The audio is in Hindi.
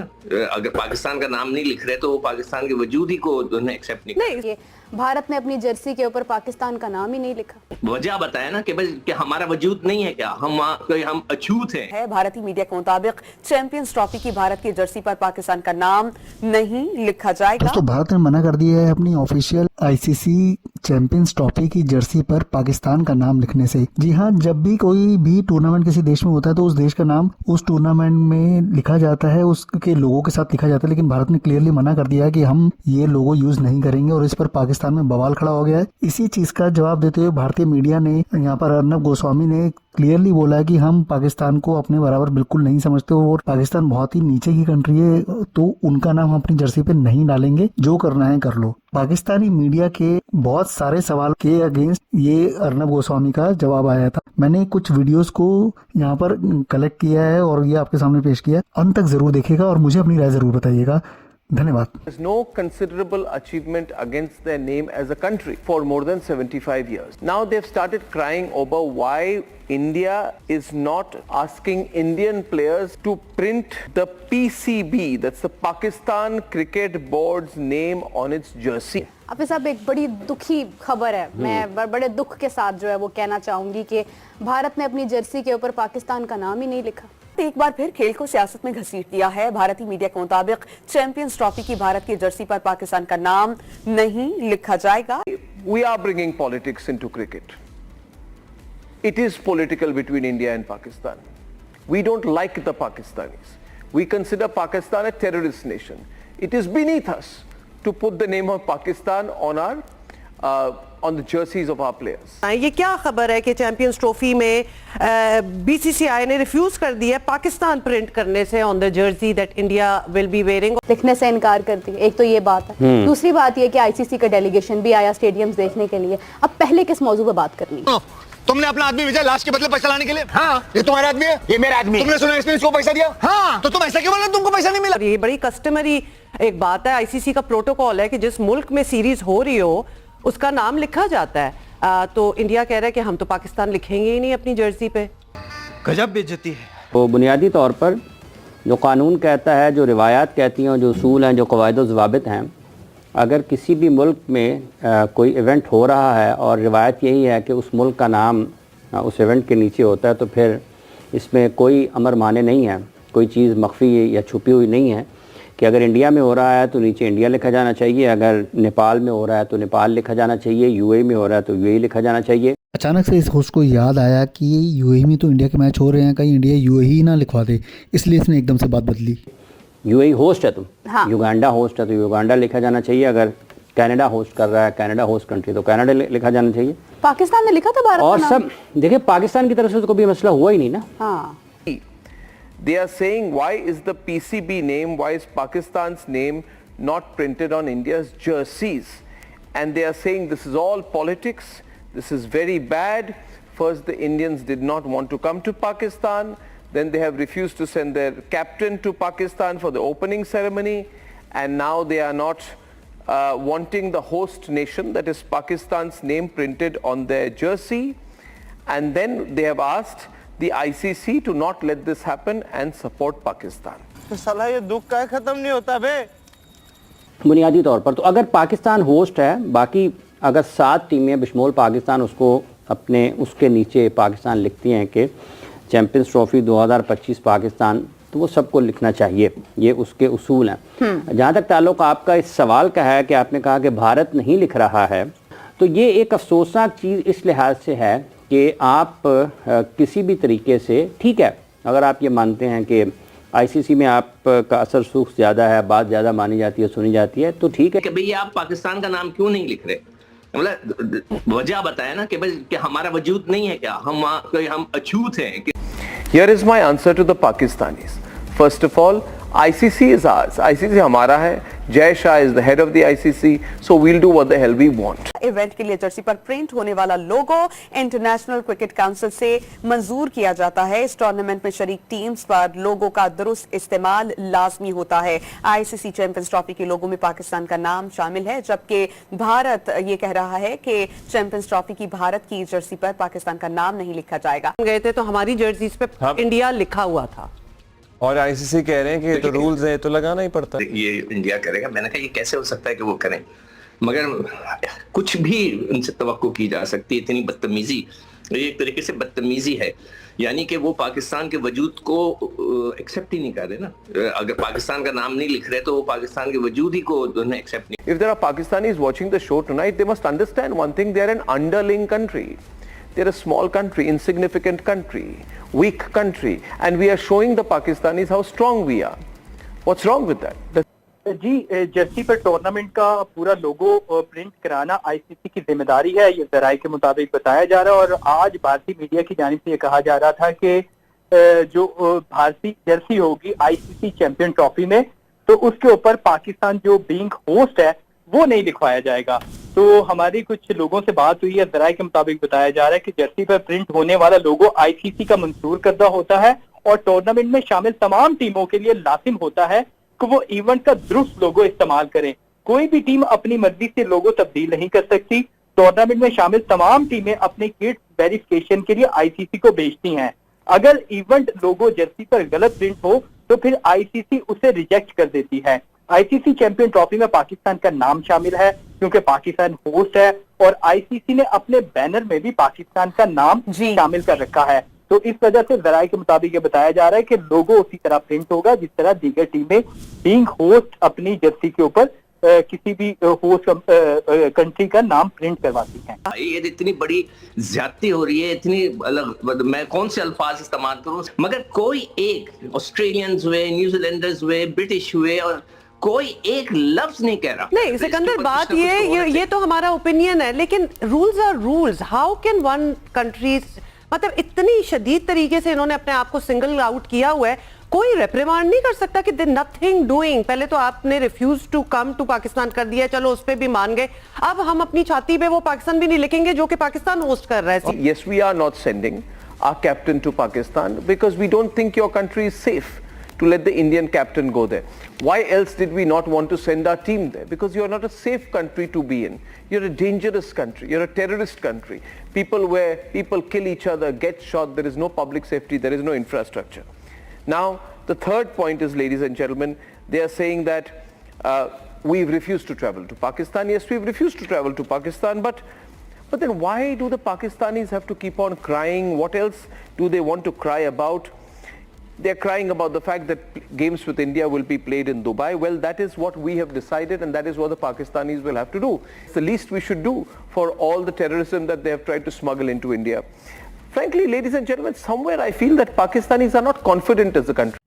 अगर पाकिस्तान का नाम नहीं लिख रहे तो वो पाकिस्तान के वजूद ही को उन्हें एक्सेप्ट नहीं नहीं, भारत ने अपनी जर्सी के ऊपर पाकिस्तान का नाम ही नहीं लिखा। वजह बताया ना कि भाई कि हमारा वजूद नहीं है, क्या हम अछूत हैं। भारतीय मीडिया के मुताबिक चैंपियंस ट्रॉफी की भारत की जर्सी पर पाकिस्तान का नाम नहीं लिखा जाएगा। तो भारत ने मना कर दिया है अपनी ऑफिशियल आईसीसी चैंपियंस ट्रॉफी की जर्सी पर पाकिस्तान का नाम लिखने से। जी हाँ, जब भी कोई भी टूर्नामेंट किसी देश में होता है तो उस देश का नाम उस टूर्नामेंट में लिखा जाता है, उसके लोगों के साथ लिखा जाता है। लेकिन भारत ने क्लियरली मना कर दिया है कि हम ये लोगो यूज नहीं करेंगे और इस पर पाकिस्तान में बवाल खड़ा हो गया है। इसी चीज का जवाब देते हुए भारतीय मीडिया ने यहाँ पर अर्नब गोस्वामी ने क्लियरली बोला है कि हम पाकिस्तान को अपने बराबर बिल्कुल नहीं समझते और पाकिस्तान बहुत ही नीचे की कंट्री है, तो उनका नाम हम अपनी जर्सी पे नहीं डालेंगे, जो करना है कर लो। पाकिस्तानी मीडिया के बहुत सारे सवाल के अगेंस्ट ये अर्नब गोस्वामी का जवाब आया था। मैंने कुछ वीडियोस को यहाँ पर कलेक्ट किया है और ये आपके सामने पेश किया। अंत तक जरूर देखिएगा और मुझे अपनी राय जरूर बताइएगा। धन्यवाद। There's no considerable achievement against their name as a country for more than 75 years. Now they've started crying over why India is not asking Indian players to print the PCB, that's the Pakistan Cricket Board's name on its jersey. अब साहब एक बड़ी दुखी खबर है, मैं बड़े दुख के साथ जो है वो कहना चाहूंगी कि भारत ने अपनी जर्सी के ऊपर पाकिस्तान का नाम ही नहीं लिखा। एक बार फिर खेल को सियासत में घसीट दिया है। भारतीय मीडिया के मुताबिक चैंपियंस ट्रॉफी की भारत की जर्सी पर पाकिस्तान का नाम नहीं लिखा जाएगा। We are bringing politics into cricket. It is political between India and Pakistan. We don't like the Pakistanis. We consider Pakistan a terrorist nation. It is beneath us to put the name of Pakistan on the jerseys of our players. ये क्या खबर है कि चैंपियंस ट्रॉफी में बीसीसीआई ने रिफ्यूज कर दिया पाकिस्तान प्रिंट करने से on the Jersey that India will be wearing. लिखने से इनकार कर दिया। एक तो ये बात है। दूसरी बात ये कि आईसीसी का डेलीगेशन भी आया स्टेडियम्स देखने के लिए। अब पहले किस मौजू पे बात करनी है? तुमने अपना आदमी भेजा लाश के बदले पैसा लाने के लिए? हाँ, ये तुम्हारा आदमी है, ये मेरा आदमी। तुमने सुना इसने इसको पैसा दिया? हाँ, तो तुम ऐसा क्यों बोल रहे हो तुमको पैसा नहीं मिला? ये बड़ी कस्टमरी एक बात है, आईसीसी का प्रोटोकॉल है कि जिस मुल्क में सीरीज हो रही हो उसका नाम लिखा जाता है। तो इंडिया कह रहा है कि हम तो पाकिस्तान लिखेंगे ही नहीं अपनी जर्सी पे। गजब बेइज्जती है। तो बुनियादी तौर पर जो कानून कहता है, जो रिवायात कहती हैं, जो उसूल हैं, जो क़वाइद व ज़वाबित हैं, अगर किसी भी मुल्क में कोई इवेंट हो रहा है और रिवायत यही है कि उस मुल्क का नाम उस इवेंट के नीचे होता है, तो फिर इसमें कोई अमर माने नहीं है, कोई चीज़ मख्फी या छुपी हुई नहीं है कि अगर इंडिया में हो रहा है तो नीचे इंडिया लिखा जाना चाहिए, अगर नेपाल में हो रहा है तो नेपाल लिखा जाना चाहिए, यूएई में हो रहा है तो यूएई लिखा जाना चाहिए। अचानक से इस होस्ट को याद आया कि यूएई में तो इंडिया के मैच हो रहे हैं, कहीं इंडिया यूएई ना लिखवा दे, इसलिए इसने एकदम से बात बदली। यूएई होस्ट है तुम, हाँ। युगांडा होस्ट है तो युगांडा लिखा जाना चाहिए, अगर कनाडा होस्ट कर रहा है, कनाडा होस्ट कंट्री, तो कनाडा लिखा जाना चाहिए। पाकिस्तान ने लिखा था भारत और का सब देखिए, पाकिस्तान की तरफ से तो कोई मसला हुआ ही नहीं ना। हाँ। They are saying, why is the PCB name, why is Pakistan's name not printed on India's jerseys? And they are saying this is all politics, this is very bad. First the Indians did not want to come to Pakistan, then they have refused to send their captain to Pakistan for the opening ceremony, and now they are not wanting the host nation, that is Pakistan's name printed on their jersey. And then they have asked the ICC to not let this happen and support Pakistan. तो साला ये दुख का खत्म नहीं होता बे। बुनियादी तौर पर तो अगर पाकिस्तान होस्ट है, बाकी अगर 7 टीमें बशमूल पाकिस्तान उसको अपने उसके नीचे पाकिस्तान लिखती हैं कि चैंपियंस ट्रॉफी 2025 पाकिस्तान, तो वो सबको लिखना चाहिए, ये उसके उसूल हैं। जहाँ तक ताल्लुक़ आपका इस सवाल का है कि आपने कहा कि भारत नहीं लिख रहा है, तो ये एक अफसोसनाक चीज़ इस लिहाज से है कि आप किसी भी तरीके से, ठीक है, अगर आप ये मानते हैं कि आईसीसी में आपका असर सूख ज़्यादा है, बात ज़्यादा मानी जाती है, सुनी जाती है, तो ठीक है कि भई आप पाकिस्तान का नाम क्यों नहीं लिख रहे? मतलब वजह बताया ना कि भाई कि हमारा वजूद नहीं है, क्या हम अछूत हैं। Here is my answer to the Pakistanis. First of all, ICC is ours. ICC हमारा है. Jay Shah is the head of the ICC, so we'll do what the hell we want. Event के लिए जर्सी पर प्रिंट होने वाला लोगो इंटरनेशनल क्रिकेट काउंसिल से मंजूर किया जाता है। इस टूर्नामेंट में शरीक टीम्स पर लोगो का दुरुस्त इस्तेमाल लाजमी होता है। आईसीसी चैंपियंस ट्रॉफी के लोगो में पाकिस्तान का नाम शामिल है, जबकि भारत ये कह रहा है कि चैंपियंस ट्रॉफी की भारत की जर्सी पर पाकिस्तान का नाम नहीं लिखा जाएगा। गए थे तो हमारी जर्सीज पे इंडिया लिखा हुआ था। और आईसीसी कह रहे हैं कि ये तो रूल्स है, तो लगाना ही पड़ता है। ये इंडिया करेगा। मैंने कहा ये कैसे हो सकता है कि वो करें, मगर कुछ भी उनसे तवक्को की जा सकती है। इतनी बदतमीजी, ये एक तरीके से बदतमीजी है, यानी कि वो पाकिस्तान के वजूद को एक्सेप्ट ही नहीं कर रहे ना। अगर पाकिस्तान का नाम नहीं लिख रहे तो वो पाकिस्तान के वजूद ही को उन्हें एक्सेप्ट नहीं। If there are Pakistanis watching the show tonight, they must understand one thing: they are an underling country. They're a small country, insignificant country, weak country, and we are showing the Pakistanis how strong we are. What's wrong with that? जी, जर्सी पर टूर्नामेंट का पूरा लोगो प्रिंट कराना आईसीसी की जिम्मेदारी है, ये जराये के मुताबिक बताया जा रहा है। और आज भारतीय मीडिया की जानिब से ये कहा जा रहा था कि जो भारतीय जर्सी होगी आईसीसी चैंपियन ट्रॉफी में, तो उसके ऊपर पाकिस्तान जो बीइंग होस्ट है वो नहीं लिखवाया जाएगा। तो हमारी कुछ लोगों से बात हुई है, जराये के मुताबिक बताया जा रहा है कि जर्सी पर प्रिंट होने वाला लोगो आईसीसी का मंजूर करदा होता है और टूर्नामेंट में शामिल तमाम टीमों के लिए लाजिम होता है कि वो इवेंट का दुरुस्त लोगो इस्तेमाल करें। कोई भी टीम अपनी मर्जी से लोगो तब्दील नहीं कर सकती। टूर्नामेंट में शामिल तमाम टीमें अपने किट वेरिफिकेशन के लिए आईसीसी को भेजती हैं। अगर इवेंट लोगो जर्सी पर गलत प्रिंट हो तो फिर आईसीसी उसे रिजेक्ट कर देती है। आईसीसी चैंपियन ट्रॉफी में पाकिस्तान का नाम शामिल है क्योंकि पाकिस्तान होस्ट है और आईसीसी ने अपने बैनर में भी पाकिस्तान का नाम शामिल कर रखा है। तो इस वजह से जराये के मुताबिक ये बताया जा रहा है कि लोगो उसी तरह प्रिंट होगा जिस तरह दीगर टीमें बीइंग होस्ट अपनी जर्सी के ऊपर किसी भी होस्ट कंट्री का नाम प्रिंट करवाती हैं। ये इतनी बड़ी ज्यादती हो रही है, इतनी अलग, मैं कौन से अल्फाज इस्तेमाल करूं, मगर कोई एक ऑस्ट्रेलियंस हुए, न्यूजीलैंडर्स हुए, ब्रिटिश हुए और कोई एक लफ्ज नहीं कह रहा। नहीं सिकंदर, बात ये तो हमारा ओपिनियन है, लेकिन rules are rules. How can one country, मतलब इतनी शदीद तरीके से इन्होंने अपने आप को सिंगल आउट किया हुआ है, कोई रेप्रिमांड नहीं कर सकता कि नथिंग डूइंग। पहले तो आपने refuse to come to Pakistan कर दिया, चलो उस पे भी मान गए, अब हम अपनी छाती पे वो पाकिस्तान भी नहीं लिखेंगे जो कि पाकिस्तान होस्ट कर रहा है। Yes, we are not sending our captain to Pakistan because we don't think your country is safe to let the Indian captain go there. Why else did we not want to send our team there? Because you are not a safe country to be in. You're a dangerous country. You're a terrorist country. People kill each other, get shot. There is no public safety. There is no infrastructure. Now, the third point is, ladies and gentlemen, they are saying that we've refused to travel to Pakistan. Yes, we've refused to travel to Pakistan, but then why do the Pakistanis have to keep on crying? What else do they want to cry about? They're crying about the fact that games with India will be played in Dubai. Well, that is what we have decided and that is what the Pakistanis will have to do. It's the least we should do for all the terrorism that they have tried to smuggle into India. Frankly, ladies and gentlemen, somewhere I feel that Pakistanis are not confident as a country.